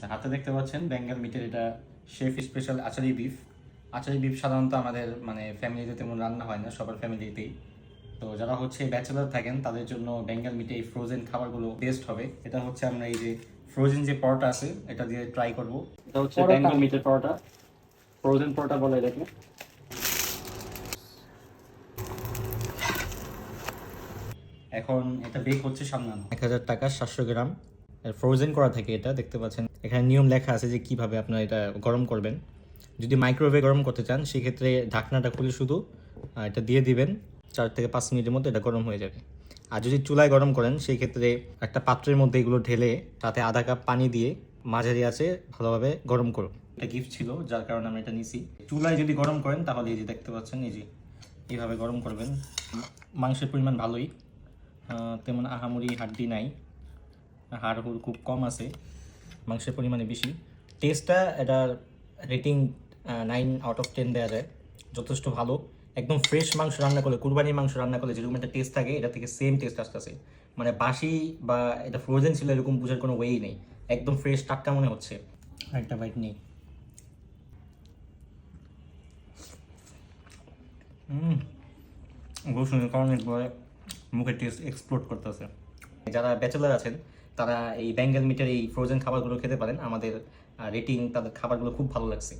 হাতে দেখতে পাচ্ছেন বেঙ্গল মিটের, এটা chef special achari beef. Achari beef সাধারণত আমাদের ফ্যামিলিতে তেমন রান্না হয় না, সবার ফ্যামিলিতেই। তো যারা হচ্ছে ব্যাচেলার থাকেন তাদের জন্য বেঙ্গল মিটে এই ফ্রোজেন খাবারগুলো বেস্ট হবে। এটা হচ্ছে আমরা এই যে ফ্রোজেন যে পরোটা আছে এটা দিয়ে ট্রাই করব। এটা হচ্ছে বেঙ্গল মিটের পরোটা, ফ্রোজেন পরোটা বলে এটাকে। এখন এটা বেক হচ্ছে সামনে 1000 টাকা 700 গ্রাম ফ্রোজেন করা থাকে। এটা দেখতে পাচ্ছেন এখানে নিয়ম লেখা আছে যে কিভাবে আপনারা এটা গরম করবেন। যদি মাইক্রোওয়েভে গরম করতে চান সেক্ষেত্রে ঢাকনাটা খুলে শুধু এটা দিয়ে দিবেন, 4 থেকে 5 মিনিটের মধ্যে এটা গরম হয়ে যাবে। আর যদি চুলায় গরম করেন সেই ক্ষেত্রে একটা পাত্রের মধ্যে এগুলো ঢেলে তাতে আধা কাপ পানি দিয়ে মাঝারি আছে ভালোভাবে গরম করুন। এটা গিফট ছিল যার কারণে আমরা এটা নিছি। চুলায় যদি গরম করেন তাহলে এই যে দেখতে পাচ্ছেন এই যে এইভাবে গরম করবেন। মাংসের পরিমাণ ভালোই, তেমন আহামরি হাড্ডি নাই, হাড় হুড় খুব কম আছে, মাংসের পরিমাণে বেশি। টেস্টটা এটার রেটিং 9/10 দেওয়া যায়, যথেষ্ট ভালো। একদম ফ্রেশ মাংস রান্না করলে, কুরবানির মাংস রান্না করলে যেরকম একটা টেস্ট থাকে এটা থেকে সেম টেস্ট আসতেছে। বাসি বা এটা ফ্রোজেন ছিল এরকম বোঝার কোনো ওয়েই নেই, একদম ফ্রেশ টাটকা মনে হচ্ছে। একটা বাইট নেই। ঘোষণের কারণে একবারে মুখের টেস্ট এক্সপ্লোড করতেছে। যারা ব্যাচেলার আছেন তারা এই বেঙ্গল মিটের এই ফ্রোজেন খাবারগুলো খেতে পারেন। আমাদের রেটিং তাদের খাবারগুলো খুব ভালো লাগছে।